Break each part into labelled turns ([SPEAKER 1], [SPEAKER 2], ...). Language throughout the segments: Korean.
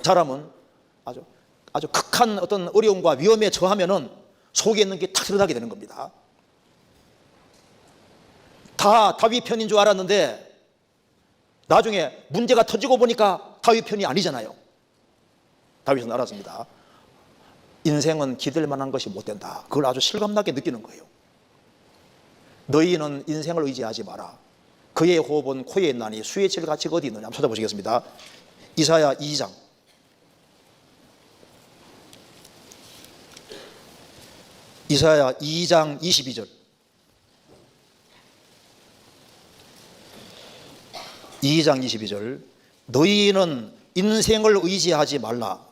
[SPEAKER 1] 사람은 아주 극한 어떤 어려움과 위험에 처하면은 속에 있는 게 탁 드러나게 되는 겁니다. 다 다윗 편인 줄 알았는데 나중에 문제가 터지고 보니까 다윗 편이 아니잖아요. 다윗은 알았습니다. 인생은 기댈 만한 것이 못 된다. 그걸 아주 실감나게 느끼는 거예요. 너희는 인생을 의지하지 마라. 그의 호흡은 코에 있나니 수의 칠 가치가 어디 있느냐. 한번 찾아보시겠습니다. 이사야 2장. 이사야 2장 22절. 2장 22절. 너희는 인생을 의지하지 말라.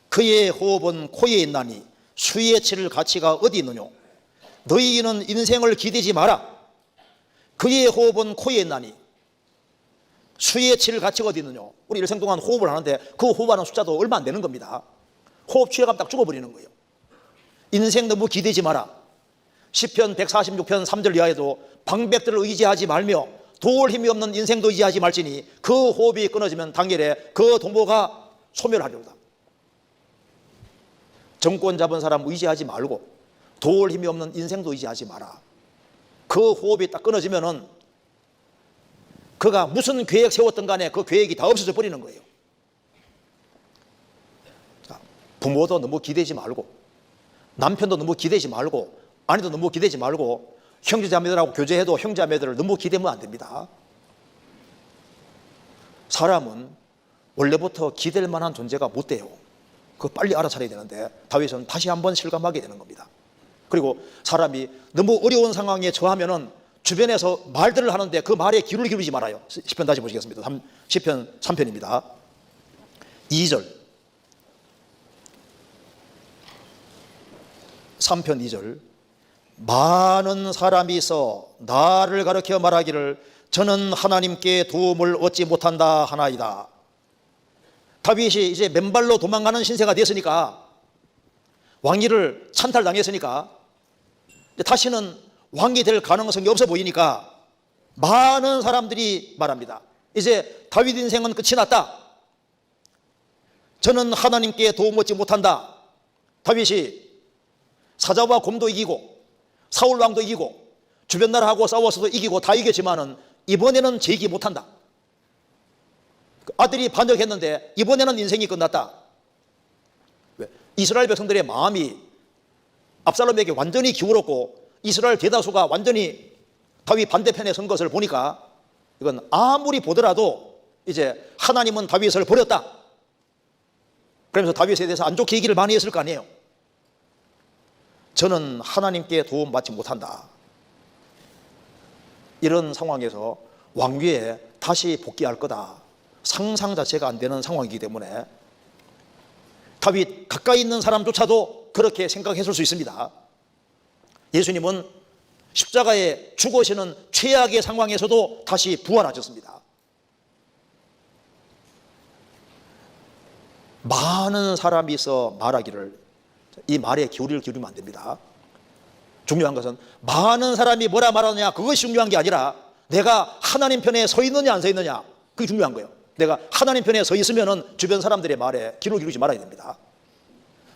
[SPEAKER 1] 그의 호흡은 코에 있나니 수의 칠 가치가 어디 있느냐. 너희는 인생을 기대지 마라. 그의 호흡은 코에 있나니 수의 칠 가치가 어디 있느냐. 우리 일생 동안 호흡을 하는데 그 호흡하는 숫자도 얼마 안 되는 겁니다. 호흡 취해가면 딱 죽어버리는 거예요. 인생 너무 기대지 마라. 시편 146편 3절 이하에도 방백들을 의지하지 말며 도울 힘이 없는 인생도 의지하지 말지니 그 호흡이 끊어지면 당일에 그 동무가 소멸하리로다. 정권 잡은 사람 의지하지 말고 도울 힘이 없는 인생도 의지하지 마라. 그 호흡이 딱 끊어지면은 그가 무슨 계획 세웠던 간에 그 계획이 다 없어져 버리는 거예요. 부모도 너무 기대지 말고 남편도 너무 기대지 말고 아내도 너무 기대지 말고 형제자매들하고 교제해도 형제자매들을 너무 기대면 안 됩니다. 사람은 원래부터 기댈 만한 존재가 못 돼요. 그거 빨리 알아차려야 되는데 다윗은 다시 한번 실감하게 되는 겁니다. 그리고 사람이 너무 어려운 상황에 처하면은 주변에서 말들을 하는데 그 말에 귀를 기울이지 말아요. 시편 다시 보시겠습니다. 시편 3편입니다. 2절. 3편 2절. 많은 사람이 있어 나를 가르쳐 말하기를 저는 하나님께 도움을 얻지 못한다 하나이다. 다윗이 이제 맨발로 도망가는 신세가 됐으니까, 왕위를 찬탈당했으니까 다시는 왕이 될 가능성이 없어 보이니까 많은 사람들이 말합니다. 이제 다윗 인생은 끝이 났다. 저는 하나님께 도움 얻지 못한다. 다윗이 사자와 곰도 이기고 사울 왕도 이기고 주변 나라하고 싸워서도 이기고 다 이겼지만은 이번에는 제기 못한다. 아들이 반역했는데 이번에는 인생이 끝났다. 왜? 이스라엘 백성들의 마음이 압살롬에게 완전히 기울었고 이스라엘 대다수가 완전히 다윗 반대편에 선 것을 보니까 이건 아무리 보더라도 이제 하나님은 다윗을 버렸다. 그러면서 다윗에 대해서 안 좋게 얘기를 많이 했을 거 아니에요. 저는 하나님께 도움받지 못한다. 이런 상황에서 왕위에 다시 복귀할 거다. 상상 자체가 안 되는 상황이기 때문에 다윗 가까이 있는 사람조차도 그렇게 생각했을 수 있습니다. 예수님은 십자가에 죽으시는 최악의 상황에서도 다시 부활하셨습니다. 많은 사람이 있어 말하기를, 이 말에 기울이면 안 됩니다. 중요한 것은 많은 사람이 뭐라 말하느냐, 그것이 중요한 게 아니라 내가 하나님 편에 서 있느냐 안 서 있느냐, 그게 중요한 거예요. 내가 하나님 편에 서 있으면은 주변 사람들의 말에 귀를 기울이지 말아야 됩니다.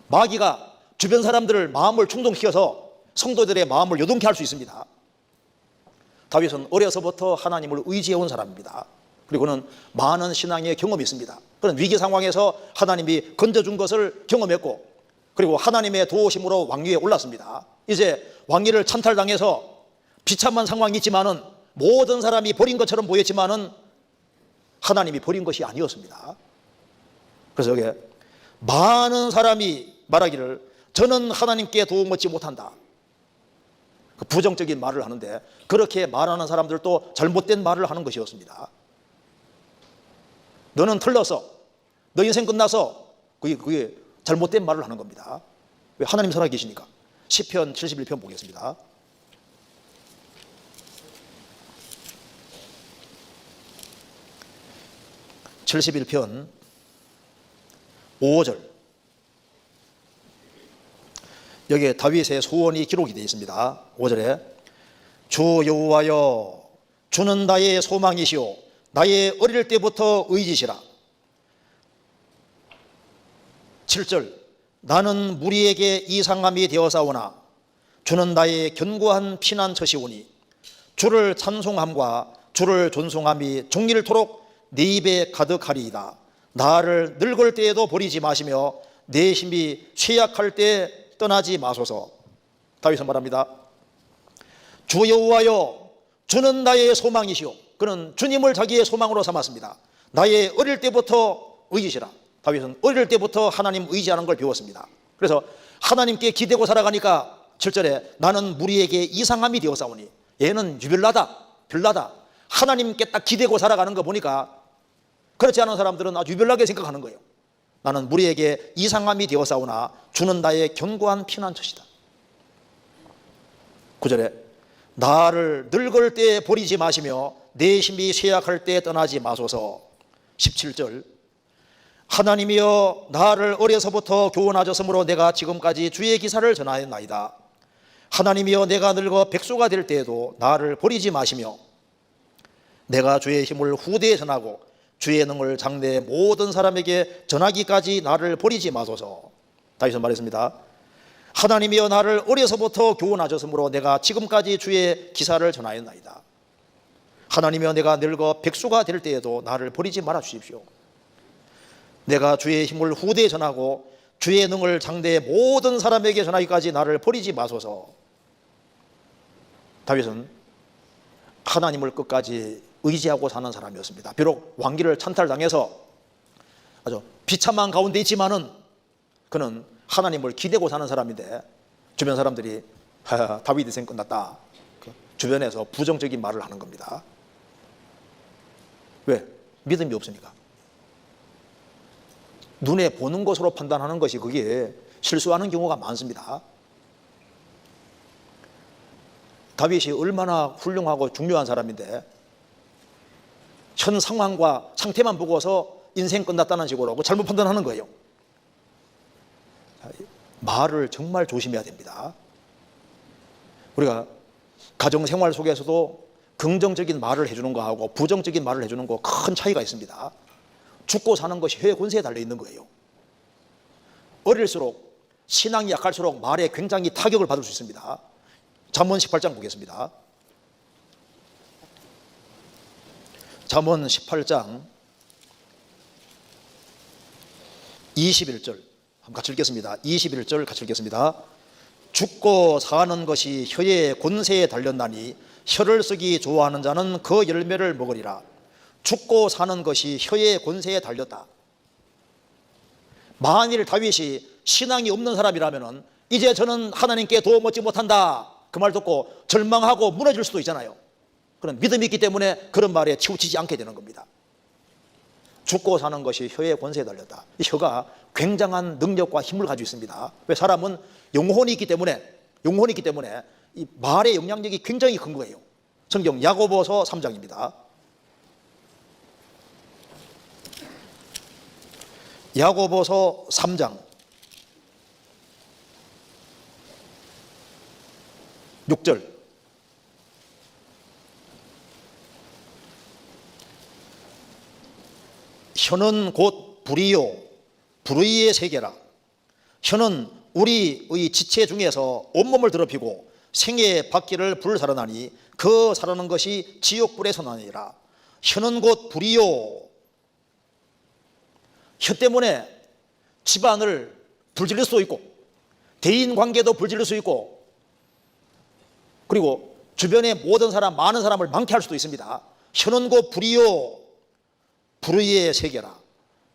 [SPEAKER 1] 마귀가 주변 사람들을 마음을 충동시켜서 성도들의 마음을 요동케 할 수 있습니다. 다윗은 어려서부터 하나님을 의지해온 사람입니다. 그리고는 많은 신앙의 경험이 있습니다. 그런 위기 상황에서 하나님이 건져준 것을 경험했고, 그리고 하나님의 도우심으로 왕위에 올랐습니다. 이제 왕위를 찬탈당해서 비참한 상황이 있지만은 모든 사람이 버린 것처럼 보였지만은 하나님이 버린 것이 아니었습니다. 그래서 여기에 많은 사람이 말하기를 저는 하나님께 도움 얻지 못한다. 그 부정적인 말을 하는데 그렇게 말하는 사람들도 잘못된 말을 하는 것이었습니다. 너는 틀렸어. 너 인생 끝나서. 그게 잘못된 말을 하는 겁니다. 왜? 하나님 살아계시니까. 시편 71편 보겠습니다. (71편) 5절. 여기에 다윗의 소원이 기록이 되어 있습니다. 5절에 주 여호와여, 주는 나의 소망이시오, 나의 어릴 때부터 의지시라. 7절 나는 무리에게 이상함이 되어사오나 주는 나의 견고한 피난처시오니 주를 찬송함과 주를 존송함이 종일토록 내 입에 가득하리이다. 나를 늙을 때에도 버리지 마시며 내 힘이 쇠약할 때 떠나지 마소서. 다윗은 말합니다. 주 여호와여 주는 나의 소망이시오. 그는 주님을 자기의 소망으로 삼았습니다. 나의 어릴 때부터 의지시라. 다윗은 어릴 때부터 하나님 의지하는 걸 배웠습니다. 그래서 하나님께 기대고 살아가니까 7절에 나는 무리에게 이상함이 되어사오니 얘는 유별나다 별나다. 하나님께 딱 기대고 살아가는 거 보니까 그렇지 않은 사람들은 아주 유별나게 생각하는 거예요. 나는 무리에게 이상함이 되어사오나 주는 나의 견고한 피난처시다. 9절에 나를 늙을 때 버리지 마시며 내 힘이 쇠약할 때 떠나지 마소서. 17절 하나님이여 나를 어려서부터 교훈하셨으므로 내가 지금까지 주의 기사를 전하였나이다. 하나님이여 내가 늙어 백수가 될 때에도 나를 버리지 마시며 내가 주의 힘을 후대에 전하고 주의 능을 장래의 모든 사람에게 전하기까지 나를 버리지 마소서. 다윗은 말했습니다. 하나님이여 나를 어려서부터 교훈하셨으므로 내가 지금까지 주의 기사를 전하였나이다. 하나님이여 내가 늙어 백수가 될 때에도 나를 버리지 말아 주십시오. 내가 주의 힘을 후대에 전하고 주의 능을 장래의 모든 사람에게 전하기까지 나를 버리지 마소서. 다윗은 하나님을 끝까지 의지하고 사는 사람이었습니다. 비록 왕기를 찬탈당해서 아주 비참한 가운데 있지만은 그는 하나님을 기대고 사는 사람인데 주변 사람들이 다윗 인생 끝났다. 주변에서 부정적인 말을 하는 겁니다. 왜? 믿음이 없으니까. 눈에 보는 것으로 판단하는 것이 그게 실수하는 경우가 많습니다. 다윗이 얼마나 훌륭하고 중요한 사람인데 현 상황과 상태만 보고서 인생 끝났다는 식으로 잘못 판단하는 거예요. 말을 정말 조심해야 됩니다. 우리가 가정생활 속에서도 긍정적인 말을 해주는 거하고 부정적인 말을 해주는 거 큰 차이가 있습니다. 죽고 사는 것이 혀의 권세에 달려있는 거예요. 어릴수록 신앙이 약할수록 말에 굉장히 타격을 받을 수 있습니다. 잠언 18장 보겠습니다. 잠언 18장 21절 같이 읽겠습니다. 21절 같이 읽겠습니다. 죽고 사는 것이 혀의 권세에 달렸나니 혀를 쓰기 좋아하는 자는 그 열매를 먹으리라. 죽고 사는 것이 혀의 권세에 달렸다. 만일 다윗이 신앙이 없는 사람이라면 이제 저는 하나님께 도움 얻지 못한다 그 말 듣고 절망하고 무너질 수도 있잖아요. 그런 믿음이 있기 때문에 그런 말에 치우치지 않게 되는 겁니다. 죽고 사는 것이 혀의 권세에 달렸다. 이 혀가 굉장한 능력과 힘을 가지고 있습니다. 왜? 사람은 영혼이 있기 때문에 이 말의 영향력이 굉장히 큰 거예요. 성경 야고보서 3장입니다. 야고보서 3장 6절 혀는 곧 불이요 불의의 세계라. 혀는 우리의 지체 중에서 온몸을 더럽히고 생의 바퀴를 불살아나니 그 살아나는 것이 지옥불에 선하니라. 혀는 곧 불이요. 혀 때문에 집안을 불질릴 수 있고 대인관계도 불질릴 수 있고 그리고 주변의 모든 사람 많은 사람을 망케 할 수도 있습니다. 혀는 곧 불이요 불의의 세계라.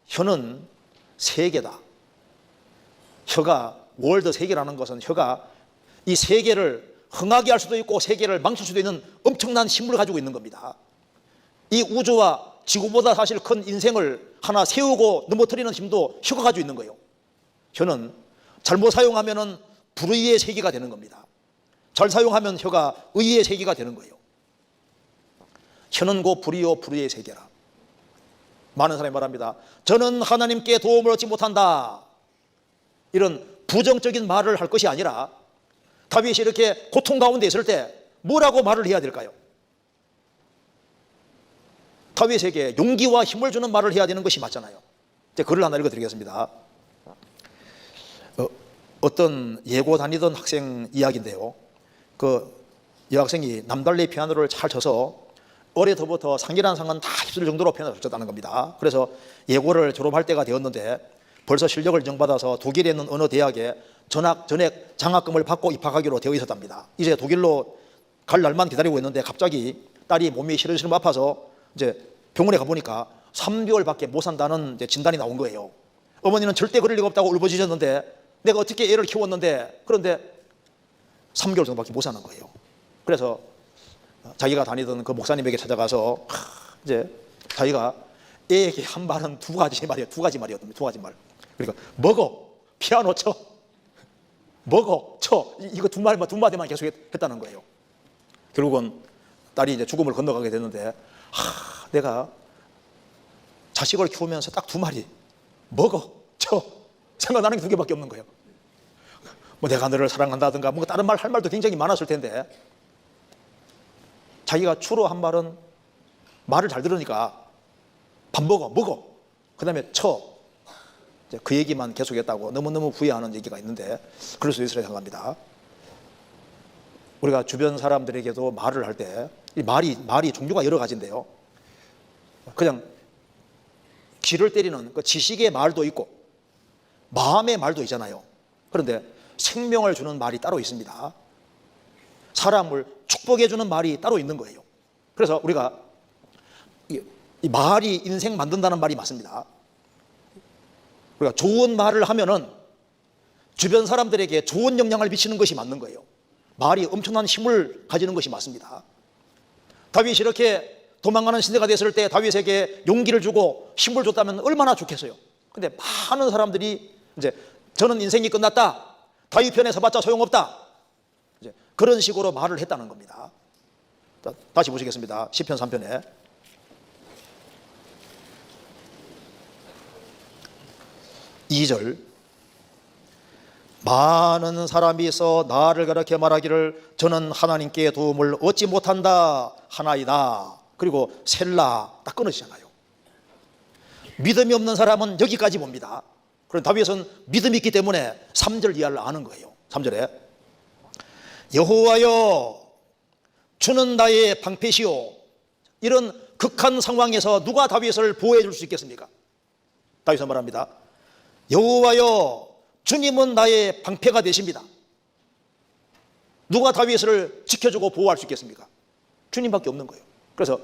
[SPEAKER 1] 혀는 세계다. 혀가 월드 세계라는 것은 혀가 이 세계를 흥하게 할 수도 있고 세계를 망칠 수도 있는 엄청난 힘을 가지고 있는 겁니다. 이 우주와 지구보다 사실 큰 인생을 하나 세우고 넘어뜨리는 힘도 혀가 가지고 있는 거예요. 혀는 잘못 사용하면 불의의 세계가 되는 겁니다. 잘 사용하면 혀가 의의 세계가 되는 거예요. 혀는 곧 불의요 불의의 세계라. 많은 사람이 말합니다. 저는 하나님께 도움을 얻지 못한다. 이런 부정적인 말을 할 것이 아니라 다윗이 이렇게 고통 가운데 있을 때 뭐라고 말을 해야 될까요? 다윗에게 용기와 힘을 주는 말을 해야 되는 것이 맞잖아요. 글을 하나 읽어드리겠습니다. 어떤 예고 다니던 학생 이야기인데요. 그 여학생이 남달리 피아노를 잘 쳐서 어려서부터 상이라는 상은 다 휩쓸 정도로 피아노를 쳤다는 겁니다. 그래서 예고를 졸업할 때가 되었는데 벌써 실력을 인정받아서 독일에 있는 어느 대학에 전액 장학금을 받고 입학하기로 되어 있었답니다. 이제 독일로 갈 날만 기다리고 있는데 갑자기 딸이 몸이 시름시름 아파서 이제 병원에 가보니까 3개월밖에 못 산다는 이제 진단이 나온 거예요. 어머니는 절대 그럴 리가 없다고 울부짖었는데 내가 어떻게 애를 키웠는데, 그런데 3개월 정도밖에 못 사는 거예요. 그래서 자기가 다니던 그 목사님에게 찾아가서 이제 자기가 애에게 한 말은 두 가지 말이었답니다. 두 가지 말. 그러니까 먹어, 피아노 쳐, 먹어, 쳐. 이거 두 마디만 계속 했다는 거예요. 결국은 딸이 이제 죽음을 건너가게 됐는데, 내가 자식을 키우면서 딱 두 마디, 먹어, 쳐, 생각나는 게 두 개밖에 없는 거예요. 뭐 내가 너를 사랑한다든가 뭐 다른 말 할 말도 굉장히 많았을 텐데, 자기가 주로 한 말은 말을 잘 들으니까 밥 먹어, 그 다음에 쳐. 그 얘기만 계속했다고 너무너무 후회하는 얘기가 있는데, 그럴 수 있으리라 생각합니다. 우리가 주변 사람들에게도 말을 할 때 이 말이 종류가 여러 가지인데요. 그냥 귀를 때리는 그 지식의 말도 있고 마음의 말도 있잖아요. 그런데 생명을 주는 말이 따로 있습니다. 사람을 축복해 주는 말이 따로 있는 거예요. 그래서 우리가 이 말이 인생 만든다는 말이 맞습니다. 우리가 좋은 말을 하면은 주변 사람들에게 좋은 영향을 미치는 것이 맞는 거예요. 말이 엄청난 힘을 가지는 것이 맞습니다. 다윗이 이렇게 도망가는 시대가 됐을 때 다윗에게 용기를 주고 힘을 줬다면 얼마나 좋겠어요. 근데 많은 사람들이 이제 저는 인생이 끝났다, 다윗 편에 서봤자 소용없다, 이제 그런 식으로 말을 했다는 겁니다. 다시 보시겠습니다. 시편 3편에 2절, 많은 사람이 있어 나를 그렇게 말하기를 저는 하나님께 도움을 얻지 못한다 하나이다. 그리고 셀라, 딱 끊어지잖아요. 믿음이 없는 사람은 여기까지 봅니다. 그럼 다윗은 믿음이 있기 때문에 3절 이하를 아는 거예요. 3절에 여호와여 주는 나의 방패시오. 이런 극한 상황에서 누가 다윗을 보호해 줄 수 있겠습니까? 다윗은 말합니다. 여호와여 주님은 나의 방패가 되십니다. 누가 다윗을 지켜주고 보호할 수 있겠습니까? 주님밖에 없는 거예요. 그래서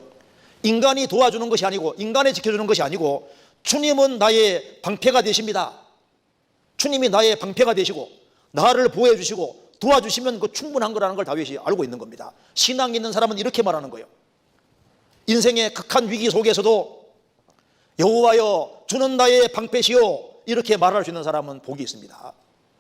[SPEAKER 1] 인간이 도와주는 것이 아니고, 인간이 지켜주는 것이 아니고, 주님은 나의 방패가 되십니다. 주님이 나의 방패가 되시고 나를 보호해 주시고 도와주시면 그 충분한 거라는 걸 다윗이 알고 있는 겁니다. 신앙이 있는 사람은 이렇게 말하는 거예요. 인생의 극한 위기 속에서도 여호와여 주는 나의 방패시오, 이렇게 말할 수 있는 사람은 복이 있습니다.